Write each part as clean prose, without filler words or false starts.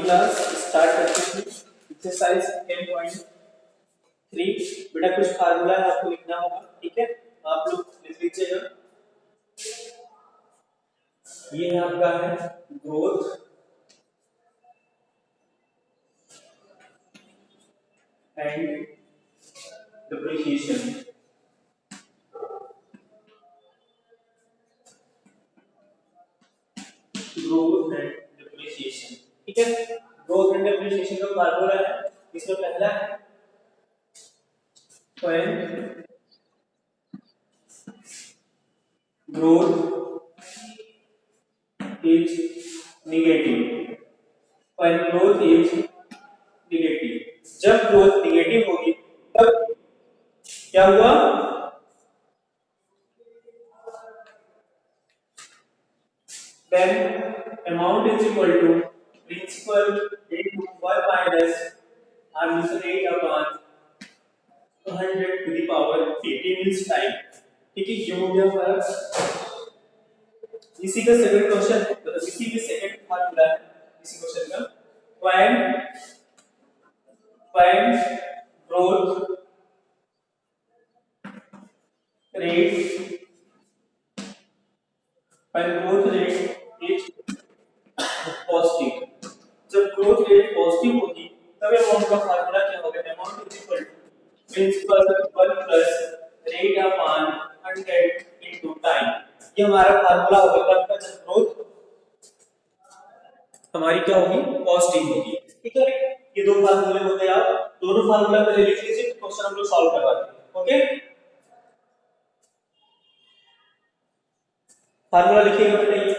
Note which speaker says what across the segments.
Speaker 1: Class start करते हैं। Exercise 10.3 बेटा कुछ फार्मूला है आपको लिखना होगा, ठीक है, आप लोग लिख लीजिएगा। ये आपका है growth and depreciation. Growth and depreciation, ठीक है। ग्रोथ एंड डिप्रिसिएशन का फार्मूला है, इसमें पहला है when growth is negative, when growth is negative, जब ग्रोथ नेगेटिव होगी तब क्या हुआ, then amount is equal to principal into 1 minus r rate upon 200 to the power 80 means time, ठीक है। ये हो गया हमारा इसी का सेकंड क्वेश्चन, मतलब इसी के सेकंड फार्मूला है इसी क्वेश्चन का। when growth rate is positive, जब ग्रोथ रेट पॉजिटिव होगी तब अमाउंट का फार्मूला क्या होगा, amount is equal to principal 1 plus rate upon 100 into time. ये हमारा फार्मूला होगा तब का जब ग्रोथ हमारी क्या होगी, पॉजिटिव होगी, ठीक है। ये दो फार्मूले होते हैं, आप दोनों फार्मूला पहले लिख लीजिए, क्वेश्चन हम लोग सॉल्व करवाते हैं, ओके। फार्मूला लिखिएगा बेटा, ये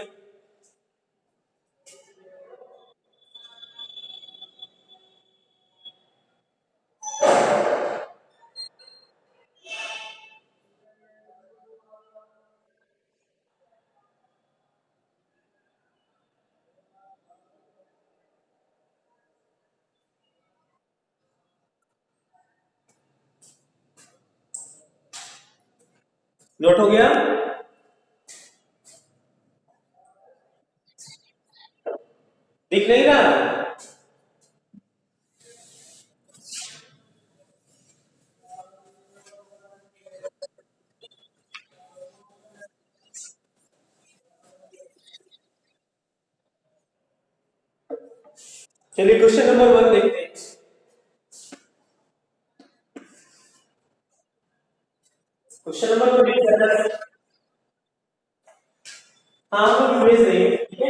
Speaker 1: नोट हो गया, दिख नहीं रहा, चलिए क्वेश्चन नंबर 1 देखते हैं। क्वेश्चन नंबर 1 रीड करना है, हाँ हम भेज देंगे, ठीक है।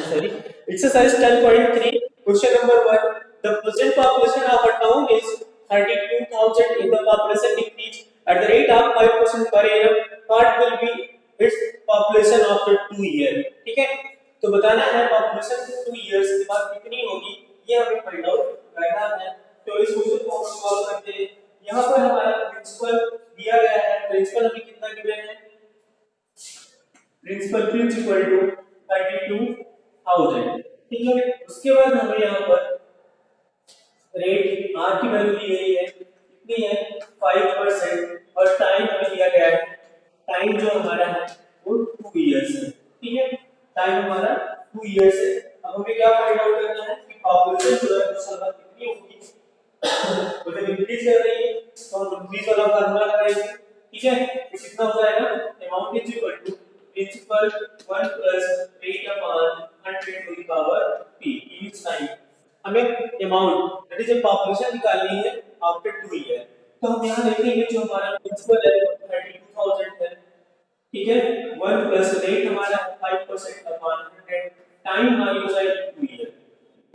Speaker 1: Sorry. Exercise 10.3, question number 1. The present population of a town is 32,000. If the population decrease at the rate of 5% per annum, what will be its population after 2 years? ठीक है, तो बताना है population 2 years के बाद कितनी होगी, ये हमें फाइंड आउट करना है। तो इस क्वेश्चन को हम सॉल्व करते हैं। यहाँ पर हमारा प्रिंसिपल दिया गया है, प्रिंसिपल हमें कितना गिवन है, principal P is equal to 32,000, ठीक है। उसके बाद हमें यहाँ पर रेट R की वैल्यू दी गई है, कितनी है 5%, और टाइम हमें दिया गया है, टाइम जो हमारा है वो 2 इयर्स है, ठीक है। टाइम हमारा 2 इयर्स है। अब हमें क्या फाइंड आउट करना है कि पॉपुलेशन जो है उस साल कितनी होगी, तो जब इंक्रीज कर रही है तो हम इंक्रीज वाला फार्मूला लगाएंगे, ठीक है। तो कितना हो जाएगा, amount is equal to principal 1 plus rate upon 100 to the power p each time। हमें अमाउंट दैट इज पॉपुलेशन निकालनी है आफ्टर 2 ईयर। तो हम यहां देखेंगे जो हमारा प्रिंसिपल है 32,000 है, ठीक है। 1 प्लस रेट हमारा 5% अपॉन 100, टाइम हमारी हो जाएगी 2 ईयर,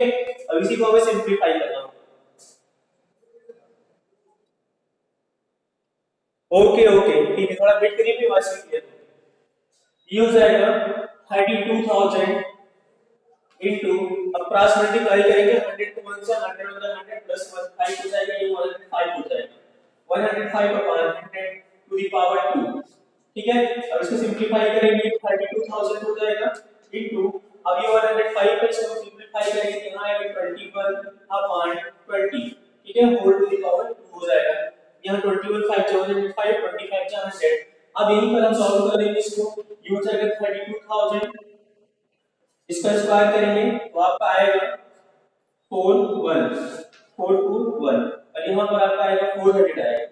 Speaker 1: ठीक है। अब इसी को हमें सिंपलीफाई करना होगा, ओके ओके, ठीक है, थोड़ा वेट करिए, फिर आवाज क्लियर हो। ये हो जाएगा 32,000 इनटू अप्रॉक्स मल्टीप्लाई करेंगे 100 को 1 से 100 होता है 100 प्लस 1 5 हो जाएगा, ये 105 हो जाएगा, 105 अपॉन 100 टू द पावर 2, ठीक है। अब इसको सिंपलीफाई करेंगे 32,000 हो जाएगा इनटू, अब ये 105 पे इसको सिंपलीफाई करेंगे, यहां आएगा 21 अपॉन 20, ठीक है, होल टू द पावर 2 हो जाएगा। यहां 21 5 जो 105 25 जो 100। अब यहीं पर हम सॉल्व करेंगे इसको, ये हो जाएगा 32,000 इसका स्क्वायर करेंगे तो आपका आएगा 4 1 और यहाँ पर आपका आएगा 400 आएगा।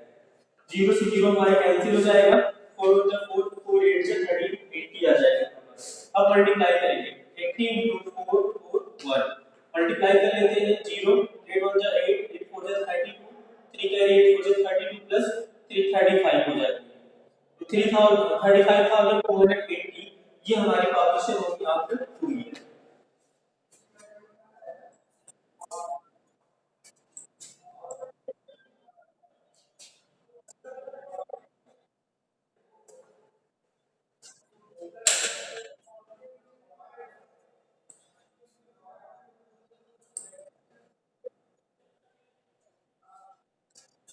Speaker 1: जीरो से जीरो हमारे कैंसिल हो जाएगा, 4 × 4 4 8 से 30 80 आ जाएगा। अब मल्टीप्लाई करेंगे 80 × 4 4 1 मल्टीप्लाई कर लेते हैं 0 8 1 जा 8 8 4 जा 32 3 कैरी 8 4 जा 32 प्लस 335 हो जाएगा। तो 35,480 ये हमारी पार्टीशन होगी आफ्टर 2 ईयर।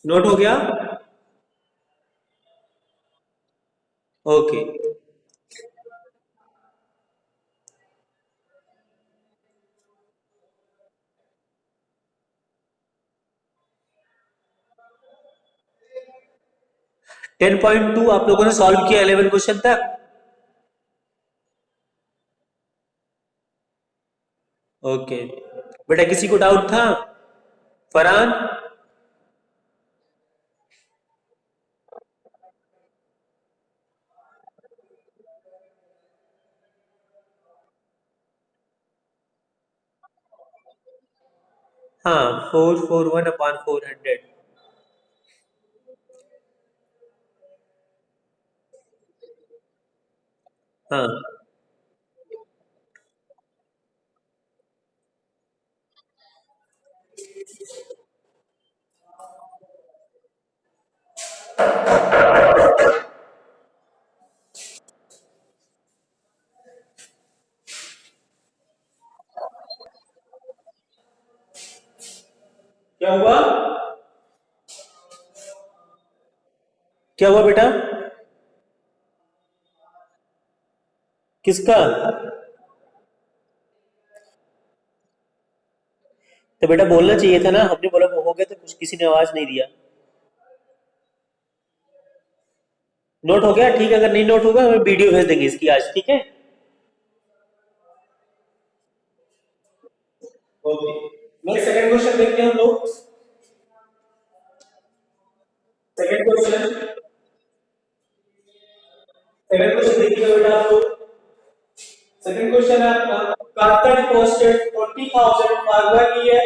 Speaker 1: नोट हो गया? ओके। 10.2 आप लोगों ने सॉल्व किया 11 क्वेश्चन तक? ओके बेटा, किसी को डाउट था? फरहान? हाँ, 441/400। हाँ क्या हुआ? क्या हुआ बेटा? किसका? तो बेटा बोलना चाहिए था ना, हमने बोला हो गया तो कुछ किसी ने आवाज नहीं दिया। नोट हो गया? ठीक है, अगर नहीं नोट होगा हमें वीडियो भेज देंगे इसकी आज, ठीक है? ओके, नेक्स्ट सेकंड क्वेश्चन देखते हैं हम लोग। सेकंड क्वेश्चन, सेकंड क्वेश्चन देखिए बेटा आप लोग। सेकंड क्वेश्चन है आपका, Karta deposited 40,000 for 1 year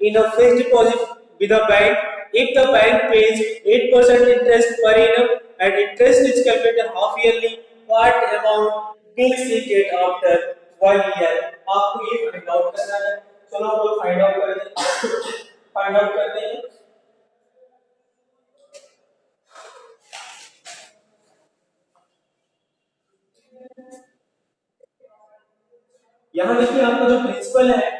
Speaker 1: in a fixed deposit with a bank. If the bank pays 8% interest per annum and interest is calculated half yearly, what amount will she get after 1 year? आपको ये find out करना है। चलो हम लोग find out करते हैं, find out करते हैं। यहाँ देखिए आपका जो प्रिंसिपल है,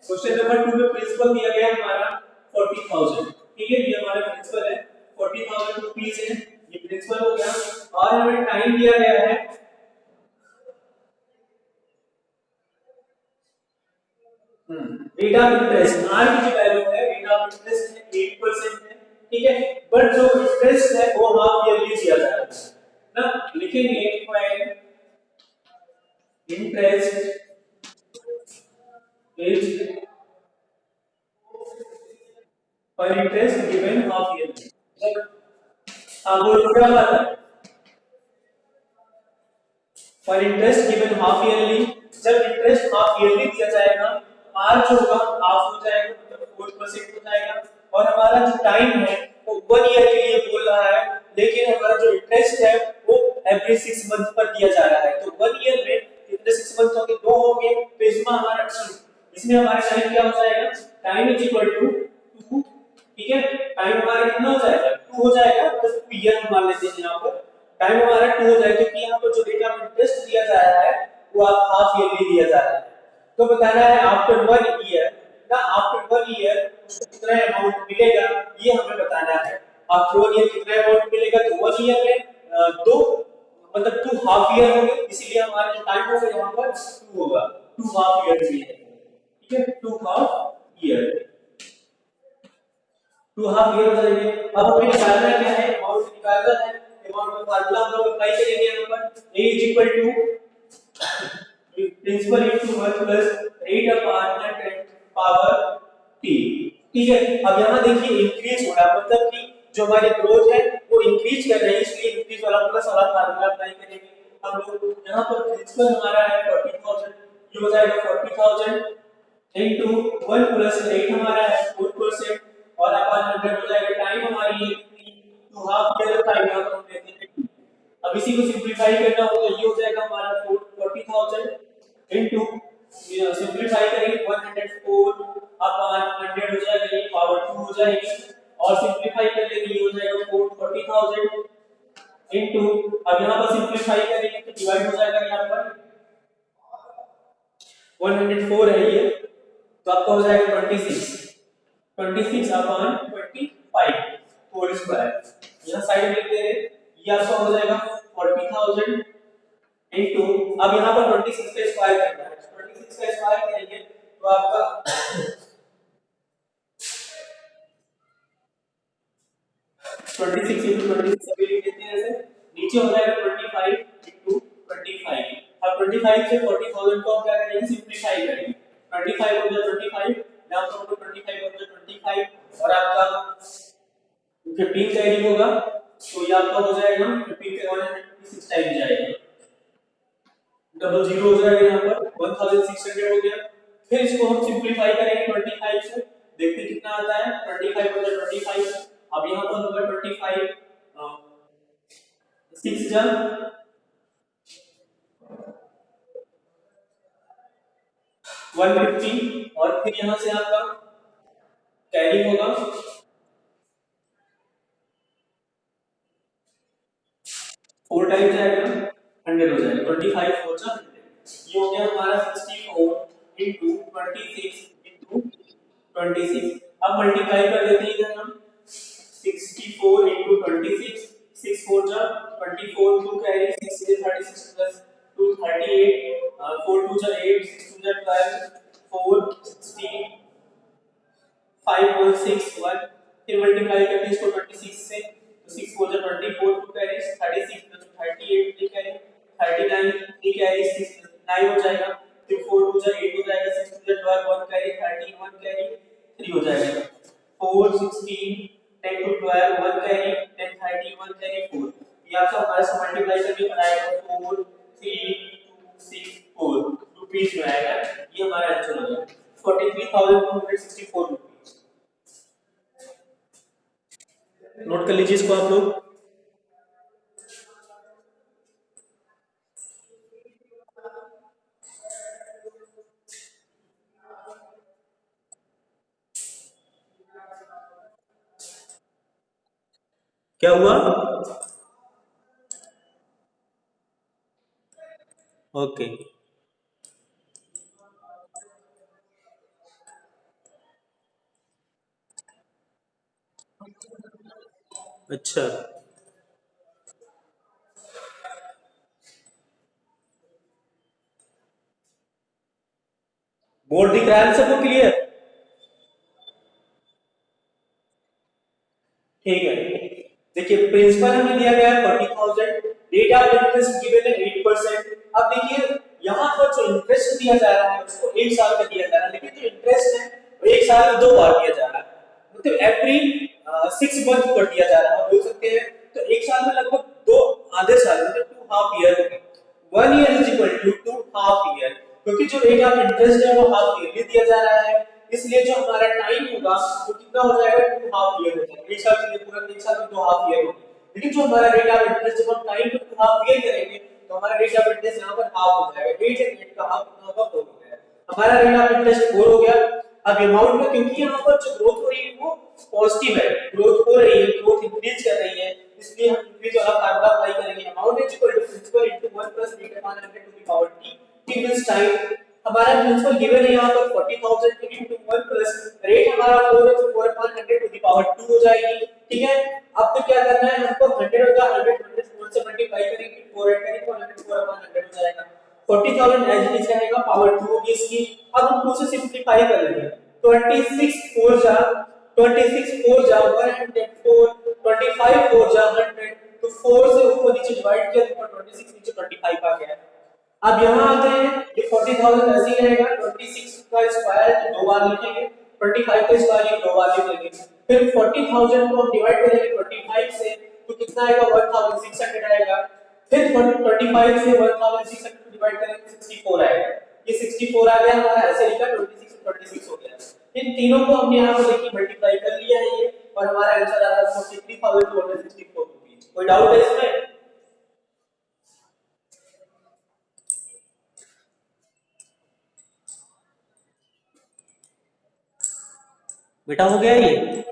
Speaker 1: क्वेश्चन नंबर 2 में प्रिंसिपल दिया गया है हमारा 40,000, ठीक है? ये हमारा प्रिंसिपल है, 40,000 रुपीस है, ये प्रिंसिपल हो गया। और हमें टाइम दिया गया है रेट ऑफ इंटरेस्ट, आर की जो वैल्यू है रेट ऑफ इंटरेस्ट है 8% है, ठीक है? बट जो इंटरेस्ट है वो हाफ ईयरली दिया जाता है ना, लिखेंगे fine interest is for interest given half yearly। हाँ बोलो क्या बात है? For interest given half yearly, जब इंटरेस्ट हाफ ईयरली दिया जाएगा आर जो होगा हाफ हो जाएगा, मतलब 4% हो जाएगा। और हमारा जो टाइम है वो 1 ईयर के लिए बोल रहा है, लेकिन हमारा जो इंटरेस्ट है वो एवरी 6 मंथ पर दिया जा रहा है। तो 1 ईयर में कितने 6 मंथ होंगे? 2 होंगे। तो इसमें हमारा टाइम क्या हो जाएगा? टाइम इज इक्वल टू 2, ठीक है? टाइम हमारा कितना हो जाएगा? 2 हो जाएगा, तो 2 ईयर हम मान लेते हैं यहाँ पर। टाइम हमारा 2 हो जाएगा क्योंकि यहाँ पर जो रेट ऑफ इंटरेस्ट दिया जा रहा है वो आप हाफ ईयरली दिया जा रहा है। तो बताना है आफ्टर 1 ईयर ना, आफ्टर 1 ईयर उसको कितना अमाउंट मिलेगा ये हमें बताना है। आफ्टर 1 ईयर कितना अमाउंट मिलेगा? तो 1 ईयर में 2 मतलब 2 हाफ ईयर होंगे, इसीलिए हमारा जो टाइम होगा यहाँ पर 2 होगा, 2 हाफ ईयर मिलेंगे, ठीक है? 2 हाफ ईयर, 2 हाफ ईयर हो जाएंगे। अब हमें निकालना क्या है? अमाउंट निकालना है। अमाउंट का फार्मूला हम लोग अप्लाई करेंगे यहाँ पर, a is equal to principal into 1 plus rate upon 100 power t। ठीक है, अब यहाँ देखिए इंक्रीज हो रहा है, मतलब कि जो हमारी ग्रोथ है वो इंक्रीज कर रही है, इसलिए इंक्रीज वाला प्लस वाला फार्मूला अप्लाई करेंगे हम लोग। यहाँ पर प्रिंसिपल हमारा है 40000, ये हो जाएगा 40000 इनटू 1 प्लस रेट हमारा है 4% और अपॉन 100 हो जाएगा। टाइम हमारी है टू हाफ ईयर टाइम यहाँ पर हम लेते हैं। अब इसी को सिंपलीफाई करना होगा, ये हो जाएगा हमारा 40000 इनटू सिंपलीफाई करेंगे 104 अपॉन 100 हो जाएगा, ये पावर 2 हो जाएगी और सिंपलीफाई कर लेंगे, ये हो जाएगा 40000 इनटू, अब यहाँ पर सिंपलीफाई करेंगे तो डिवाइड हो जाएगा यहाँ पर 104 है ये, तो आपका हो जाएगा 26 अपॉन 25 होल स्क्वायर। यहाँ साइड लिख दे रहे, ये आपका हो जाएगा 40000 इनटू, अब यहाँ पर 26 का स्क्वायर करना है, 26 का स्क्वायर करेंगे तो आपका 26 इनटू 26 अभी लिख देते हैं ऐसे, नीचे हो जाएगा 25 इनटू 25। अब 25 से 40000 को हम क्या करेंगे, सिंपलीफाई करेंगे। 25 हो जाए 25, यहाँ पर 25 हो जाए 25 और आपका 15 कैरी होगा, तो ये आपका हो जाएगा 15 के 156 टाइम जाएगा, डबल जीरो हो जाएगा, यहाँ पर 1600 हो गया। फिर इसको हम सिंपलीफाई करेंगे 25 से, देखते हैं कितना आता है। 25 हो जाए 25, अब यहाँ पर होगा 25 6 जा 150 और फिर यहाँ से आपका कैरी होगा 4 टाइम जाएगा 100 हो जाएगा, 25 4 जा 100, ये हो गया हमारा 64 इनटू 26 इनटू 26। अब मल्टीप्लाई कर देते हैं इधर हम, 64 इनटू 26, 6 4 जा 24, 2 कैरी 6 से 36 प्लस 2 38, 4 2 जा 8, 6 2 जा 12, 4 16 5.61, फिर मल्टीप्लाई करते हैं इसको 26 से, तो 6 4 जा 24, 2 कैरी 36 प्लस 38, 3 कैरी 39, 3 कैरी 6 9 हो जाएगा, फिर 4 2 जा 8 हो जाएगा, 6 2 जा 12, 1 कैरी 13, 1 कैरी 3 हो जाएगा, 4 16 10 to 12 1 कैरी 10 30 1 कैरी 4, ये आपका हमारा से मल्टीप्लाई करके बनाएगा 4 3 2 6 4 रुपीस में आएगा, ये हमारा आंसर हो गया 43264 रुपीस। नोट कर लीजिए इसको आप लोग। क्या हुआ? ओके अच्छा, बोर्ड दिख रहा है सबको क्लियर? ठीक है, देखिए प्रिंसिपल हमें दिया गया है 40000, रेट ऑफ इंटरेस्ट गिवन है 8%। अब देखिए यहाँ पर जो इंटरेस्ट दिया जा रहा है उसको 1 साल का दिया जा रहा है, लेकिन जो इंटरेस्ट है वो 1 साल में 2 बार दिया जा रहा है, मतलब एवरी 6 मंथ पर दिया जा रहा है, बोल सकते हैं। तो 1 साल में लगभग 2 आधे साल, मतलब 2 हाफ ईयर हो गए। 1 year is equal to 2 half year, क्योंकि जो रेट ऑफ इंटरेस्ट है वो हाफ ईयरली दिया जा रहा है, इसलिए जो हमारा टाइम होगा वो कितना हो जाएगा 2 हाफ ईयर हो जाएगा। 1 साल के लिए पूरा 1 साल में 2 हाफ ईयर होगी, लेकिन जो हमारा रेट ऑफ इंटरेस्ट जब हम टाइम को 2 हाफ ईयर करेंगे तो हमारा रेट ऑफ इंटरेस्ट यहाँ पर हाफ हो जाएगा, 8 है 8 का हाफ कितना होगा 4 हो गया, हमारा रेट ऑफ इंटरेस्ट 4 हो गया। अब अमाउंट में क्योंकि यहाँ पर जो ग्रोथ हो रही है वो पॉजिटिव है, ग्रोथ हो रही है, ग्रोथ इंक्रीज कर रही है, इसलिए हम इंक्रीज वाला फार्मूला अप्लाई करेंगे। Amount is equal to principal into 1 plus rate upon 100 to the power t, t means time. हमारा प्रिंसिपल गिवन है यहाँ पर 40000 इनटू 1 प्लस रेट हमारा 4 है तो 4 अपॉन 100 टू द पावर 2 हो जाएगी। ठीक है, अब तो क्या करना है हमको 100 होगा, 100 4 से मल्टीप्लाई करेंगे, 4 ऐड करेंगे तो 104 अपॉन 100 हो जाएगा, 40000 एज इट इज रहेगा, पावर 2 होगी इसकी। अब हम उसे सिंपलीफाई कर लेंगे, 26 4 जा 104 25 4 जा 100, तो 4 से ऊपर नीचे डिवाइड किया तो 26 नीचे 25 आ गया। अब यहाँ आते हैं, ये 40,000 ऐसे ही रहेगा, 26 का स्क्वायर तो दो बार लिखेंगे, 25 का स्क्वायर ये दो बार लिखेंगे, फिर 40,000 को हम डिवाइड करेंगे 25 से तो कितना आएगा 1600 आएगा, फिर 25 से 1600 डिवाइड करेंगे 64 आएगा, ये 64 आ गया हमारा, ऐसे लिखा 26 26 हो गया। इन तीनों को हमने यहाँ पर देखिए मल्टीप्लाई कर लिया है ये, और हमारा आंसर आ रहा है 43,264 रुपीस। कोई डाउट है इसमें? बेटा हो गया ये?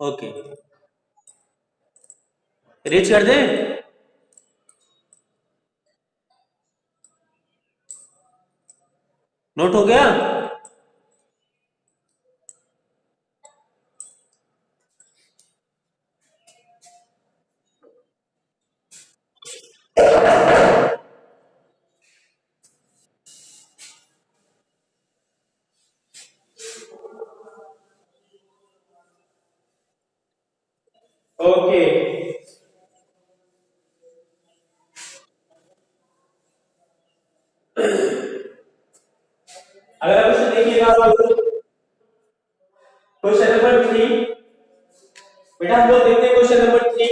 Speaker 1: ओके, रीच कर दें? नोट हो गया? ओके, अगला क्वेश्चन देखिएगा क्वेश्चन नंबर 3। बेटा हम लोग देखते हैं क्वेश्चन नंबर 3।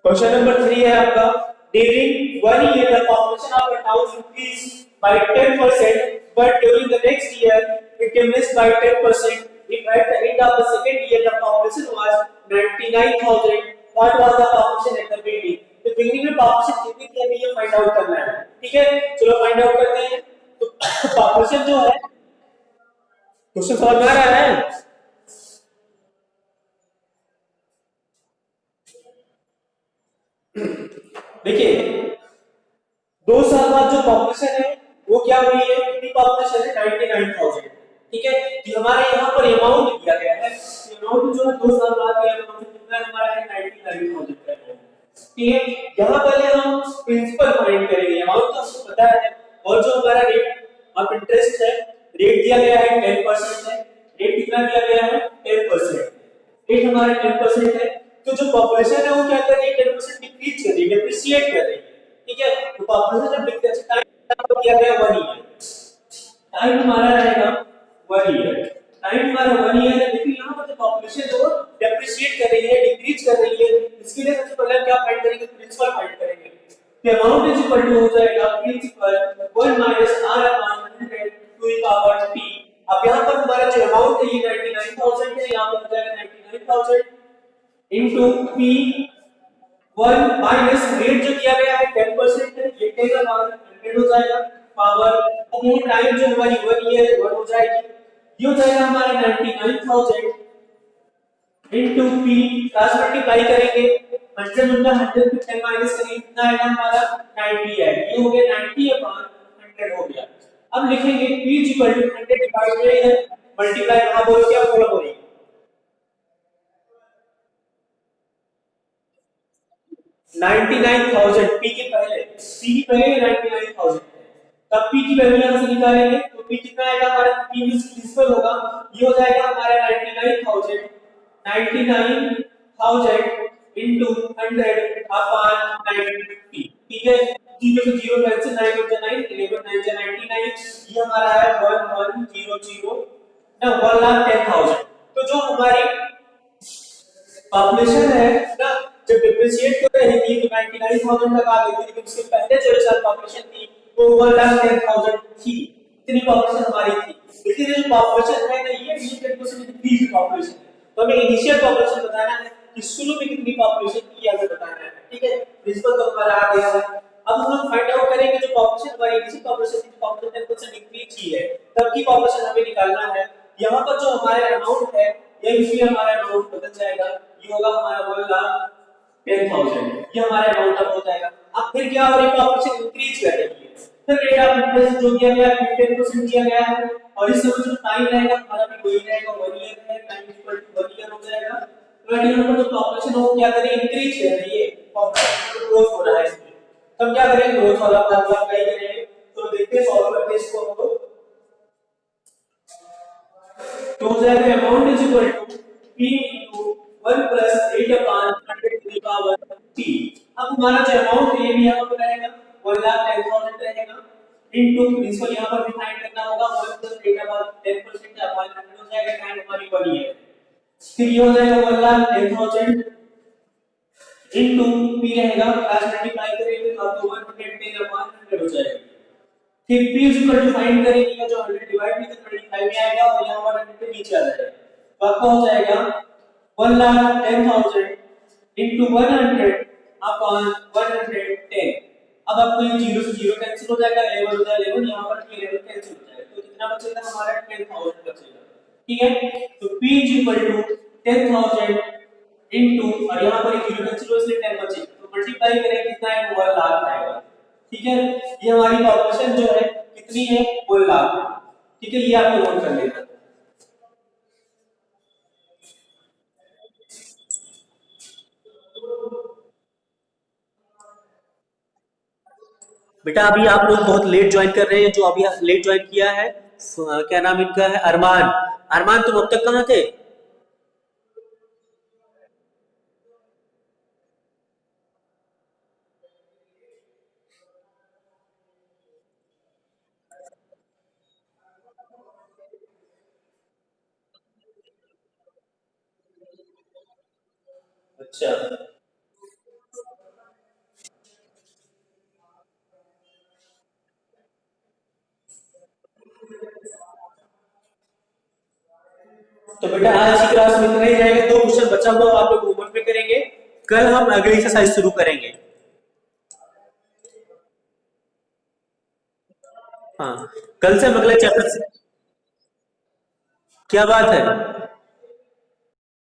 Speaker 1: क्वेश्चन नंबर 3 है आपका, during 1 year the population of a town increased by 10% but during the next year it diminished by 10%. If at the end of the second year the population was 99,000, what was the population at the beginning? तो beginning में population कितनी थी हमें ये find out करना है, ठीक है? चलो फाइंड आउट करते हैं। तो population जो है, क्वेश्चन समझ में आ रहा है? देखिए 2 साल बाद जो पॉपुलेशन है वो क्या हुई है, कितनी पॉपुलेशन है 99,000, ठीक है? कि हमारे यहाँ पर अमाउंट दिया गया है, अमाउंट जो है 2 साल बाद का अमाउंट कितना हमारा है 99,000 का अमाउंट, ठीक है? यहाँ पहले हम प्रिंसिपल फाइंड करेंगे, अमाउंट तो आपको पता है, और जो हमारा रेट ऑफ इंटरेस्ट है, रेट दिया गया है 10% है, रेट कितना दिया गया है 10%, रेट हमारा 10% है, तो जो पॉपुलेशन है वो क्या कर रही है 10% डिक्रीज कर रही है, डिप्रिशिएट कर रही है, ठीक है? तो पॉपुलेशन जब डिक्रीज टाइम दिया गया 1 ईयर, टाइम हमारा रहेगा 1 ईयर, टाइम हमारा 1 ईयर है, लेकिन यहाँ पर जो पॉपुलेशन है वो डिप्रिशिएट कर रही है, डिक्रीज कर रही है, इसके लिए सबसे पहले हम क्या फाइंड करेंगे, प्रिंसिपल फाइंड करेंगे। तो अमाउंट इज इक्वल टू हो जाएगा principal 1 minus r upon 100 to the power p। अब यहाँ पर हमारा जो अमाउंट है ये 99,000 है, यहाँ पर हो जाएगा 99,000 इनटू p 1 माइनस रेट जो दिया गया है 10% है, ये 10 अपॉन 100 हो जाएगा पावर, अब ये टाइम जो हमारी 1 ईयर है 1 हो जाएगी, ये हो जाएगा हमारा 99,000 इनटू p, क्रॉस मल्टीप्लाई करेंगे 100 में 100 पे 10 माइनस करेंगे कितना आएगा हमारा 90 है, ये हो गया 90 अपॉन 100 हो गया। अब लिखेंगे p 100 डिवाइड बाय मल्टीप्लाई, यहां बोलो क्या फॉलो करेंगे 99,000 p के पहले, p की पहले 99,000 है, तब p की वैल्यू यहां से निकालेंगे तो p कितना आएगा हमारा, p प्रिंसिपल होगा, ये हो जाएगा हमारा 99,000 into 100 upon 90, ठीक है? 0 से 0 कैंसिल, 9 into 9 11 9 से 99, ये हमारा है 1100 ना 1,10,000। तो जो हमारी पॉपुलेशन है ना, जब डिप्रिशिएट कर रही थी तो 99,000 तक आ गई थी, लेकिन उसके पहले जो साल पॉपुलेशन थी वो 1,10,000 थी, इतनी पॉपुलेशन हमारी थी। लेकिन ये पॉपुलेशन है ना, ये 10% इंक्रीज पॉपुलेशन है, तो हमें इनिशियल पॉपुलेशन बताना है कि शुरू में कितनी पॉपुलेशन थी हमें बताना है, ठीक है? प्रिंसिपल तो हमारा आ गया है। अब हम लोग फाइंड आउट करेंगे जो पॉपुलेशन हमारी इनिशियल पॉपुलेशन थी, पॉपुलेशन 10% इंक्रीज की है, तब की पॉपुलेशन हमें निकालना है। यहाँ पर जो हमारे अमाउंट है ये इसलिए हमारा अमाउंट बदल जाएगा, ये होगा हमारा 1,10,000, ये हमारा अमाउंट अब हो जाएगा। अब फिर क्या हो रही है, पॉपुलेशन इंक्रीज कर रही है, फिर रेट ऑफ इंटरेस्ट जो दिया गया है 15% दिया गया है, और इस समय जो टाइम रहेगा हमारा भी वही रहेगा 1 ईयर है, टाइम इक्वल टू 1 ईयर हो जाएगा। तो यहाँ पर जो पॉपुलेशन हो क्या करें, इंक्रीज कर रही है, पॉपुलेशन ग्रोथ हो रहा है इसमें, तो हम क्या करेंगे ग्रोथ वाला फॉर्मूला अप्लाई करेंगे। तो देखते हैं सॉल्व करते हैं इसको हम लोग। तो हो जाएगा amount is equal to p into 1 plus 8 upon 100 to the power t। अब हमारा जो अमाउंट ये भी यहाँ पर रहेगा 1,10,000 रहेगा इनटू इसको यहाँ पर भी फाइंड करना होगा 1 प्लस डेटा बाद 10% या 500 हो जाएगा टाइम हमारी 1 ईयर फिर ये हो जाएगा 1,10,000 इनटू p रहेगा क्लास मल्टीप्लाई करेंगे तो आपको 110 अपॉन 100 हो जाएगा फिर p is equal to find करेंगे जो 100 डिवाइड विद 25 में आएगा और यहाँ पर 100 के नीचे आ जाएगा तो आपका हो जाएगा 1,10,000 इनटू 100 अपॉन 110 अब आपको ये 0 से 0 कैंसिल हो जाएगा 11 हो जाएगा 11 यहाँ पर 11 कैंसिल हो जाएगा तो कितना बचेगा हमारा 10,000 बचेगा ठीक है तो p is equal to 10,000 into और यहाँ पर 0 कैंसिल हो इसलिए 10 बचेगा तो मल्टीप्लाई करें कितना है 1 लाख आएगा ठीक है ये हमारी पॉपुलेशन जो है कितनी है 1 लाख है ठीक है ये आपको नोट कर लेना बेटा अभी आप लोग बहुत लेट ज्वाइन कर रहे हैं जो अभी लेट ज्वाइन किया है क्या नाम इनका है अरमान अरमान तुम अब तक कहाँ थे अच्छा तो बेटा आज की क्लास में इतना ही रहेगा दो क्वेश्चन बचा हुआ आप लोग होमवर्क में करेंगे कल हम अगली एक्सरसाइज शुरू करेंगे हाँ कल से हम अगले चैप्टर से क्या बात है